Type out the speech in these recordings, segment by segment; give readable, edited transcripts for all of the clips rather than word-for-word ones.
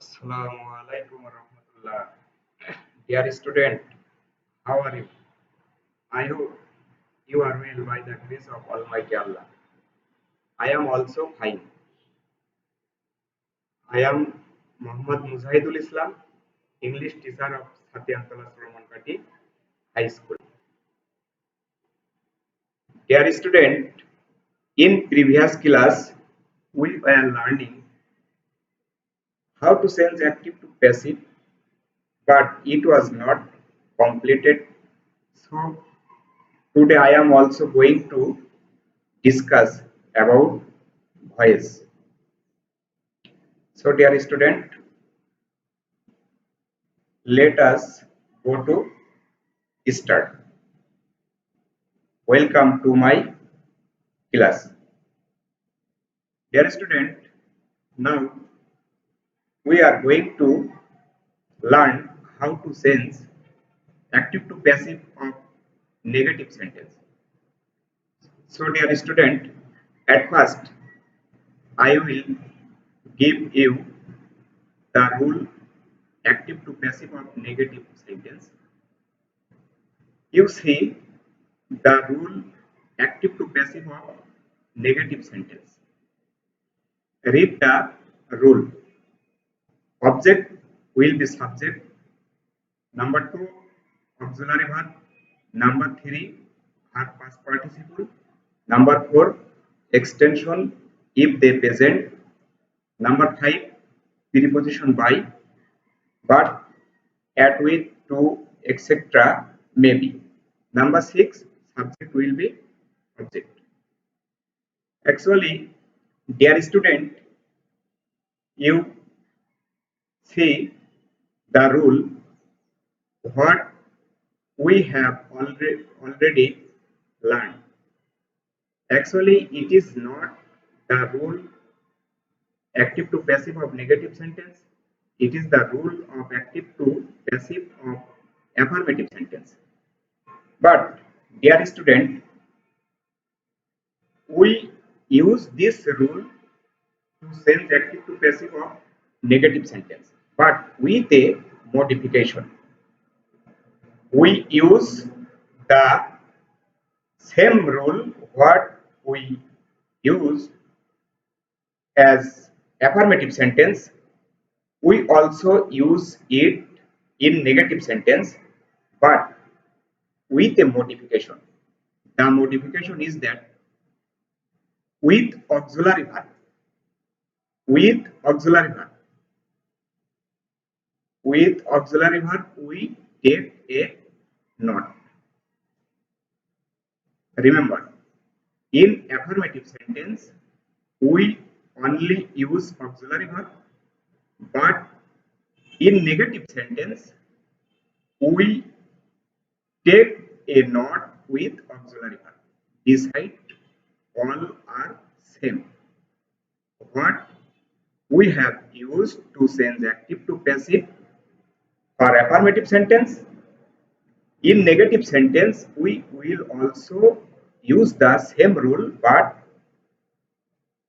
Assalamu alaikum warahmatullah. Dear student, how are you? I hope you are well by the grace of Almighty Allah. I am also fine. I am Muhammad Muzahidul Islam, English teacher of Satyantala Suramanpati High School. Dear student, in previous class we were learning how to change active to passive, but it was not completed. So today I am also going to discuss about voice. So dear student, let us go to start. Welcome to my class. Dear student, now we are going to learn how to change active to passive of negative sentence. So dear student, at first I will give you the rule active to passive of negative sentence. You see the rule active to passive of negative sentence. Read the rule. Object will be subject. Number two, auxiliary verb. Number three, verb past participle. Number four, extension if they present. Number five, preposition by, but, at, with, to, etc. maybe. Number six, subject will be object. Actually, dear student, you see the rule what we have already learned. Actually, it is not the rule active to passive of negative sentence. It is the rule of active to passive of affirmative sentence. But dear student, we use this rule to change active to passive of negative sentence, but with a modification. We use the same rule what we use as affirmative sentence, we also use it in negative sentence, but with a modification. The modification is that with auxiliary verb, with auxiliary verb, with auxiliary verb, we take a not. Remember, in affirmative sentence, we only use auxiliary verb, but in negative sentence, we take a not with auxiliary verb. Beside, all are same. What we have used to change active to passive for affirmative sentence. In negative sentence, we will also use the same rule, but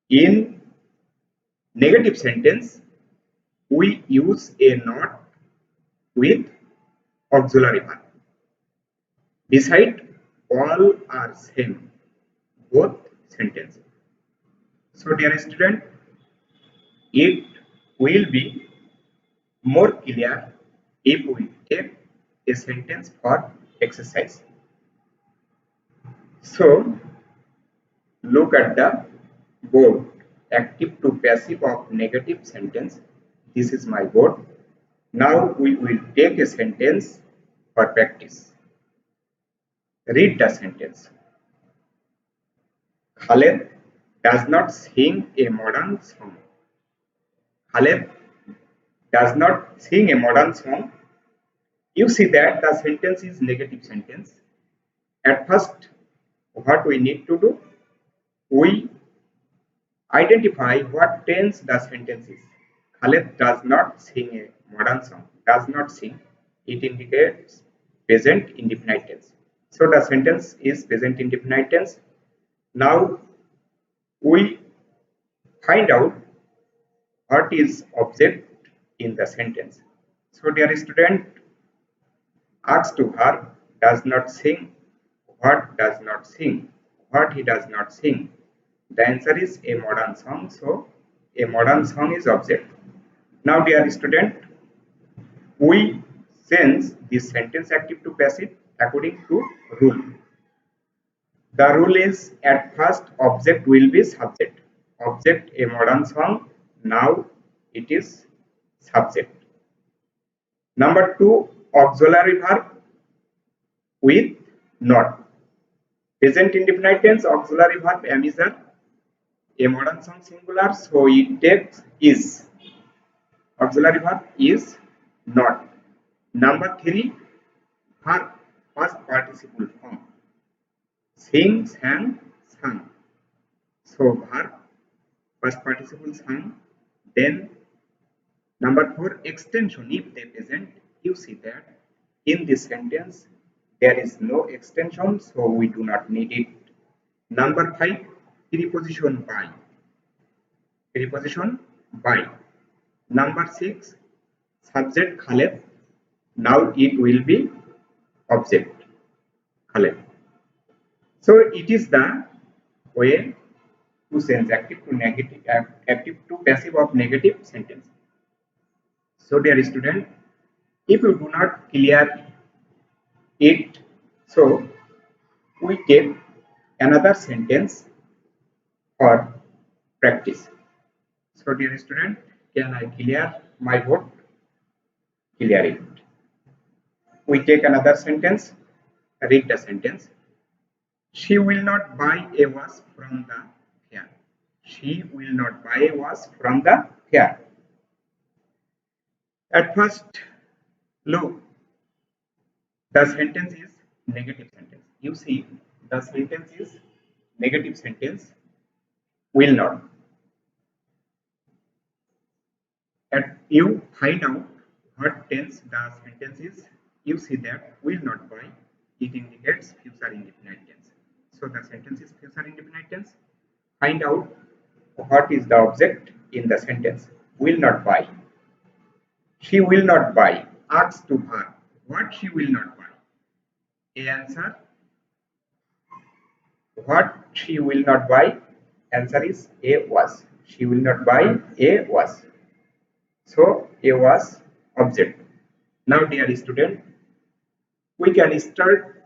in negative sentence, we use a not with auxiliary verb. Beside, all are same, both sentences. So dear student, it will be more clear if we take a sentence for exercise. So look at the board, active to passive of negative sentence. This is my board. Now we will take a sentence for practice. Read the sentence. Khaled does not sing a modern song. Khaled does not sing a modern song. You see that the sentence is negative sentence. At first, what we need to do? We identify what tense the sentence is. Khaled does not sing a modern song. Does not sing. It indicates present indefinite tense. So the sentence is present indefinite tense. Now we find out what is object in the sentence. So dear student, asks to her, does not sing. What does not sing? What he does not sing? The answer is a modern song. So a modern song is object. Now dear student, we change this sentence active to passive according to rule. The rule is at first object will be subject. Object a modern song. Now it is subject. Number two, auxiliary verb with not. Present indefinite tense auxiliary verb am is a modern song singular, so it takes is. Auxiliary verb is not. Number three, verb past participle form. Sing, sang, sang. So verb past participle sang. Then number four, extension. If they present, you see that in this sentence there is no extension, so we do not need it. Number five, preposition by. Preposition by. Number six, subject Khaled. Now it will be object Khaled. So it is the way to change active to negative, active to passive of negative sentence. So dear student, if you do not clear it, so we take another sentence for practice. So dear student, can I clear my vote? Clear it. We take another sentence. Read the sentence. She will not buy a watch from the fair. She will not buy a watch from the fair. At first, look, the sentence is negative sentence. You see, the sentence is negative sentence. Will not. And you find out what tense the sentence is. You see that will not buy. It indicates future indefinite tense. So the sentence is future indefinite tense. Find out what is the object in the sentence. Will not buy. She will not buy. Asks to her what she will not buy. A answer. What she will not buy. Answer is a was. She will not buy a was. So a was object. Now dear student, we can start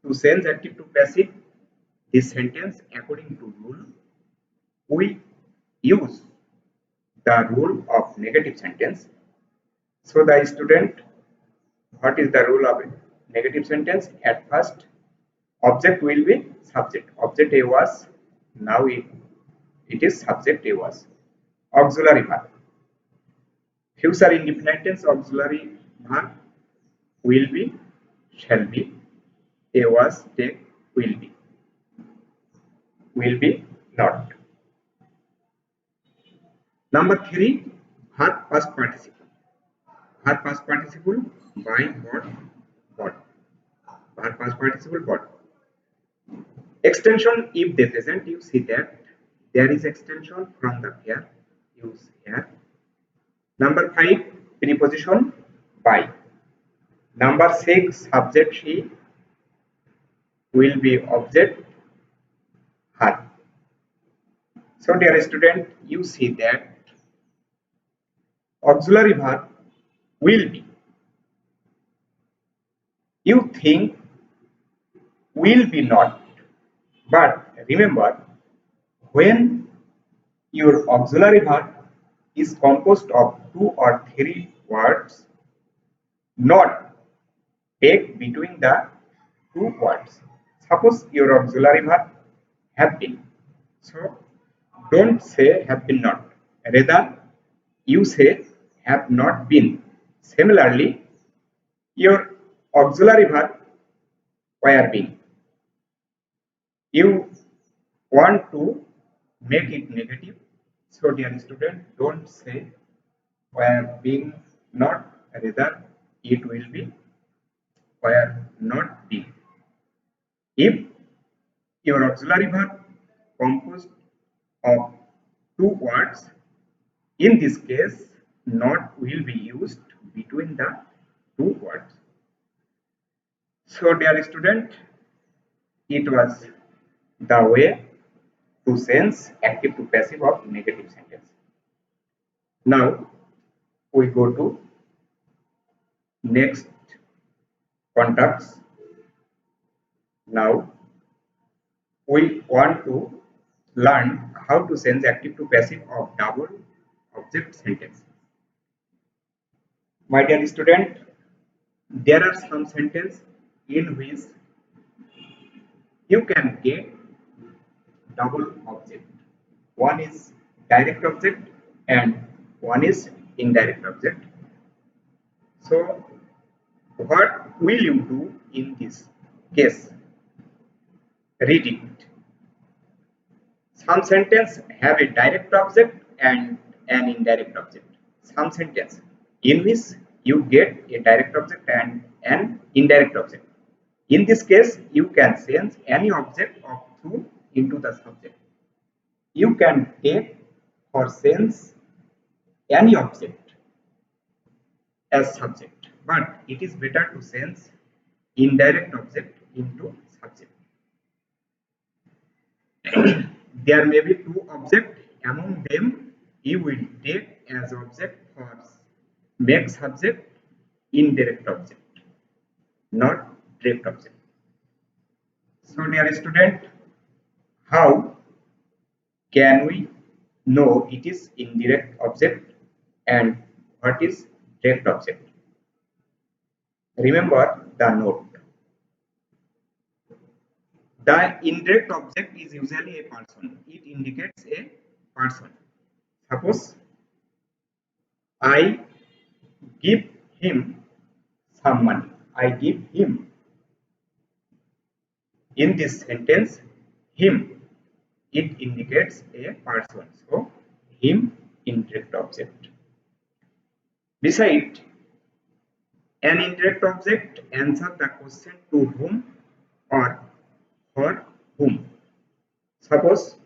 to change active to passive this sentence according to rule. We use the rule of negative sentence. So the student, what is the rule of negative sentence? At first, object will be subject. Object A was, now it is subject A was. Auxiliary verb. Future indefinite tense auxiliary verb will be, shall be, A was, take, will be not. Number three, verb past participle. Verb past participle by what. Verb past participle what. Extension if they present, you see that there is extension from the here. Use here. Number five, preposition by. Number six, subject she will be object her. So dear student, you see that auxiliary verb will be. You think will be not. But remember, when your auxiliary verb is composed of two or three words, not take between the two words. Suppose your auxiliary verb have been. So don't say have been not. Rather, you say have not been. Similarly, your auxiliary verb were been. You want to make it negative. So dear student, don't say were being not. Rather, it will be were not been. If your auxiliary verb composed of two words, in this case not will be used between the two words. So dear student, it was the way to sense active to passive of negative sentence. Now we go to next contacts. Now we want to learn how to sense active to passive of double object sentence. My dear student, there are some sentences in which you can get double object. One is direct object and one is indirect object. So what will you do in this case? Read it. Some sentence have a direct object and an indirect object. Some sentence in which you get a direct object and an indirect object. In this case, you can sense any object of through into the subject. You can take or sense any object as subject, but it is better to sense indirect object into subject. There may be two objects, among them you will take as object for make subject indirect object, not direct object. So dear student, how can we know it is indirect object and what is direct object? Remember the note. The indirect object is usually a person. It indicates a person. Suppose I give him some money. I give him. In this sentence, him, it indicates a person. So, him, indirect object. Beside, an indirect object answers the question to whom or for whom. Suppose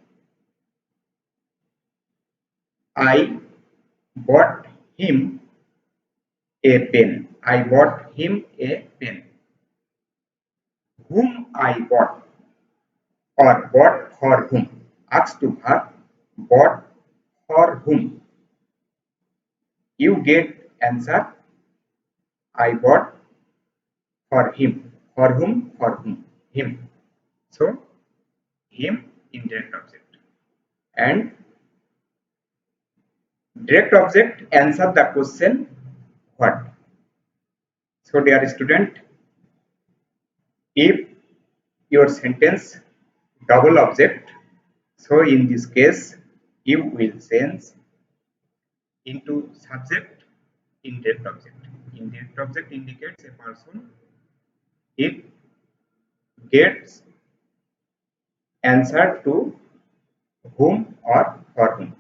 I bought him a pen. I bought him a pen. Whom I bought or bought for whom. Ask to verb bought for whom. You get answer I bought for him. For whom? For whom? Him. So him indirect object. And direct object answer the question what. So dear student, if your sentence double object, so in this case you will sense into subject indirect object. Indirect object indicates a person. It gets answer to whom or for whom.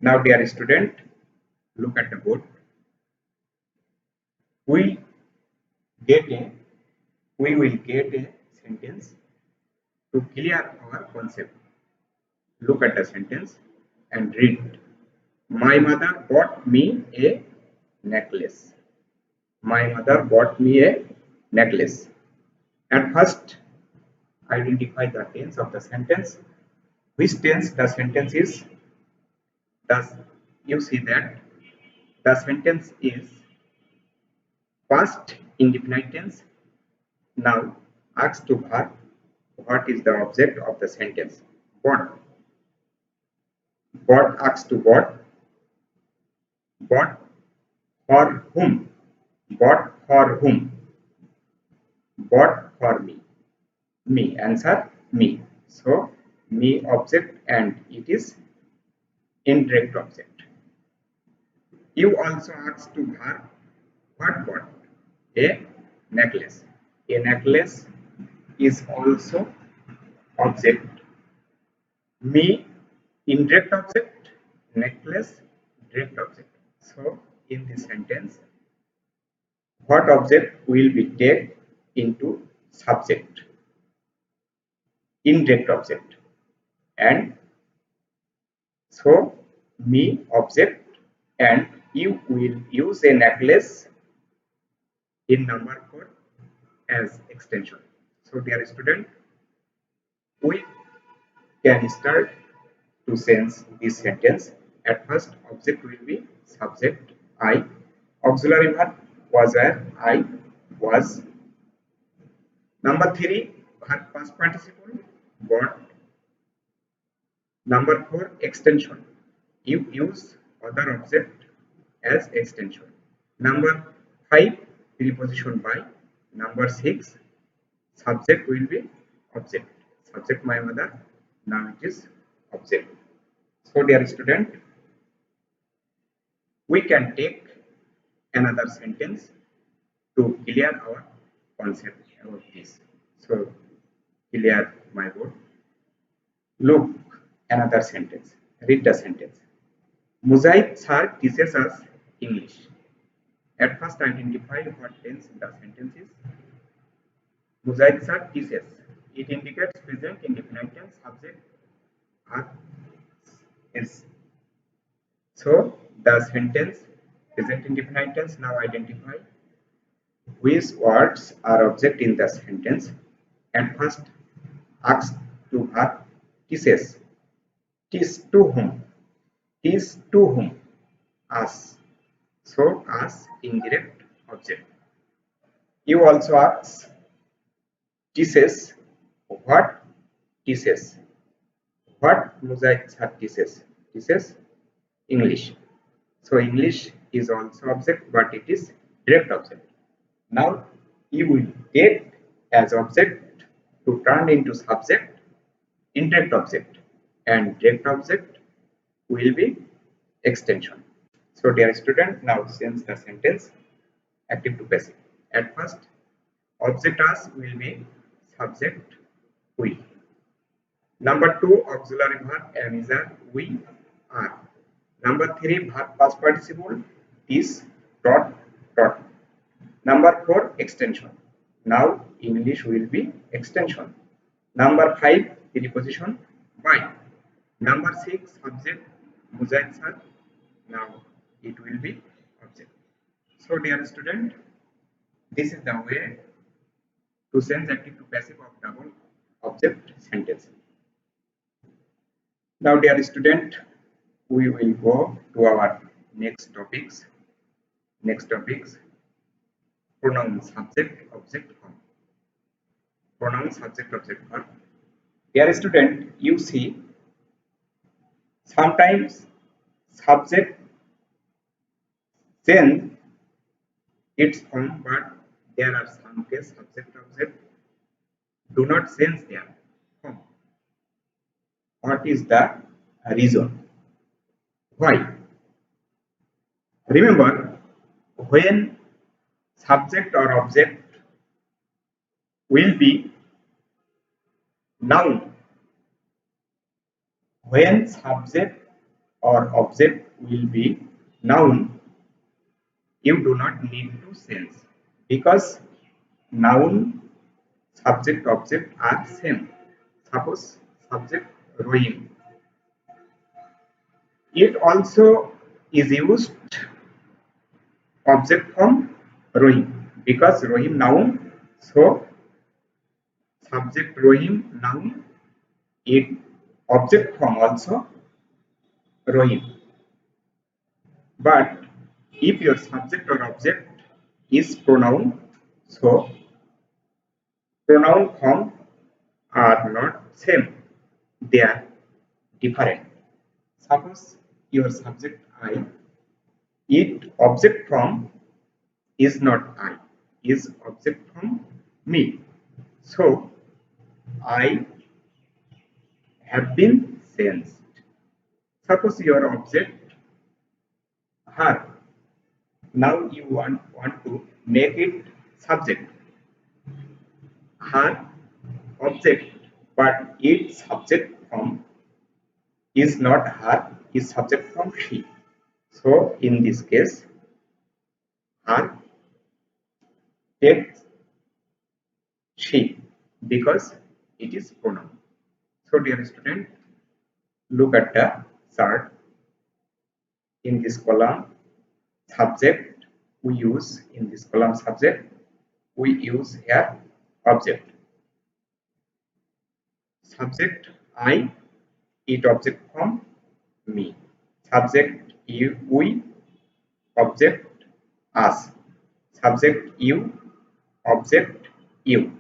Now dear student, look at the board. We get a we will get a sentence to clear our concept. Look at the sentence and read. My mother bought me a necklace. My mother bought me a necklace. At first, identify the tense of the sentence. Which tense the sentence is? Thus, you see that the sentence is past indefinite tense. Now, ask to verb. What is the object of the sentence? Bought. Bought asks to bought. Bought for whom? Bought for whom? Bought for me. Me. Answer me. So, me object and it is indirect object. You also ask to verb what bought? A necklace. A necklace is also object. Me indirect object, necklace direct object. So in this sentence, what object will be taken into subject? Indirect object. And so me object and You will use a necklace in number 4 as extension. So dear student, we can start to sense this sentence. At first, object will be subject I, auxiliary verb was where I was. Number 3, verb past participle got. Number 4, extension. You use other object as extension. Number 5, preposition by. Number 6, subject will be object. Subject my mother, now it is object. So dear student, we can take another sentence to clear our concept about this. So clear my board. Look, another sentence. Read the sentence. Mujahid sir teaches us English. At first identify what tense the sentence is. Mujahid sir teaches. It indicates present indefinite tense, subject are is. So the sentence present indefinite tense. Now identify which words are object in the sentence. At first ask to verb teaches. Teach to whom? Teach to whom? Us. So us indirect object. You also ask teaches what teaches. What Mujahid sir teaches? Teaches English. So English is also object, but it is direct object. Now you will take as object to turn into subject indirect object, and direct object will be extension. So dear student, now change the sentence active to passive. At first, object us will be subject we. Number 2, auxiliary verb am is a we are. Number 3, verb past participle is dot dot. Number 4, extension. Now English will be extension. Number 5, preposition by. Number 6, subject Mujahid sir. Now it will be object. So dear student, this is the way to change active to passive of double object sentence. Now dear student, we will go to our next topics. Pronoun subject object form. Pronoun subject object form. Dear student, you see sometimes subject change its form, but there are some cases subject object do not change their form. What is the reason? Why? Remember, when subject or object will be noun, when subject or object will be noun, you do not need to change because noun, subject, object are same. Suppose subject Rohim. It also is used object form Rohim because Rohim noun, so subject Rohim noun, it object form also Rohim. But if your subject or object is pronoun, so pronoun form are not same, they are different. Suppose your subject I, it object form is not I, is object from me. So I have been changed. Suppose your object her. Now you want to make it subject. Her object, but its subject form is not her, is subject from she. So in this case, her takes she because it is pronoun. So dear student, look at the chart in this column. subject we use in this column subject, we use here object. Subject I, it object from me. Subject you, we, object us. Subject you, object you.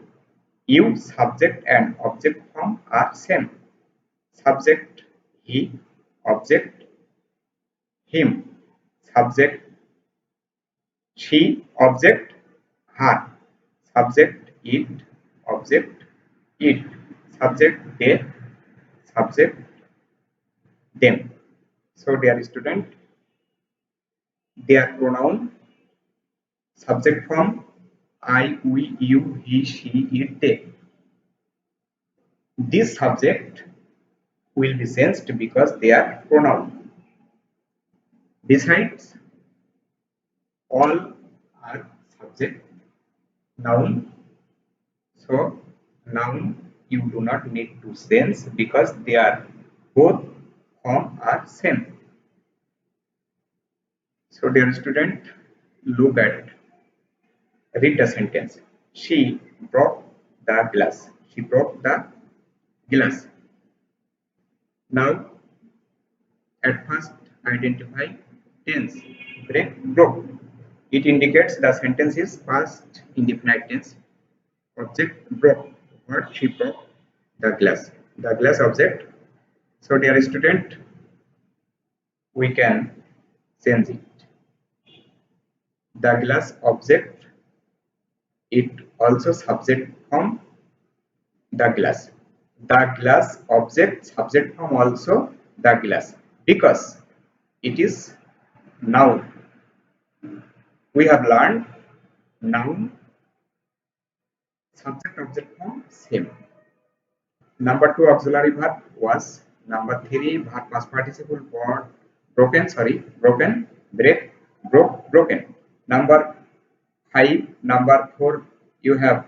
You, subject and object form are same. Subject he, object him. Subject she, object her. Subject it, object it. Subject they, subject them. So dear student, their pronoun subject form I, we, you, he, she, it, they. This subject will be changed because they are pronoun. Besides, all are subject noun. So noun you do not need to change because they are both form are same. So dear student, look at read the sentence. She broke the glass. She broke the glass. Now at first identify tense. Break, broke. It indicates the sentence is past indefinite tense. Object broke. What she broke? The glass. The glass object. So dear student, we can change it. The glass object, it also subject from the glass. The glass object subject from also the glass because it is noun. We have learned noun subject object form same. Number 2 auxiliary verb was. Number 3 verb past participle broken, break, broke, broken. Number 5, number 4 you have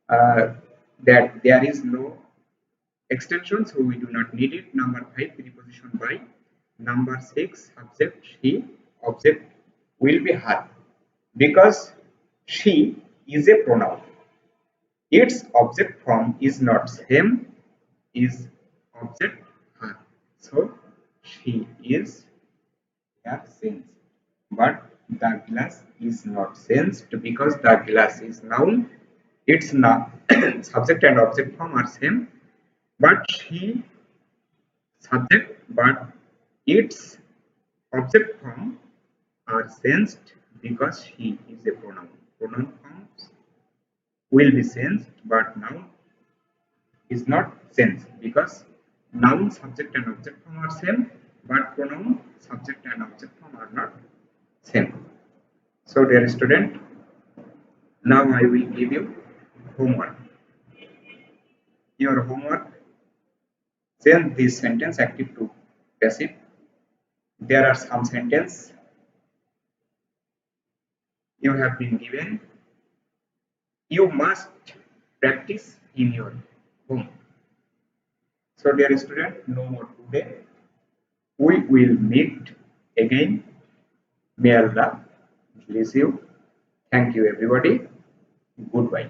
that there is no extension, so we do not need it. Number 5 preposition by. Number 6 subject she, object will be her because she is a pronoun. Its object form is not same, is object her. So she is here sensed. But the glass is not sensed because the glass is noun. Its not subject and object form are same. But she subject but its object form are sensed because she is a pronoun. Pronoun forms will be sensed but noun is not sensed because noun subject and object form are same but pronoun subject and object form are not same. So dear student, now I will give you homework. Your homework, change this sentence active to passive. There are some sentences you have been given. You must practice in your home. So dear student, no more today. We will meet again. May Allah bless you. Thank you everybody. Goodbye.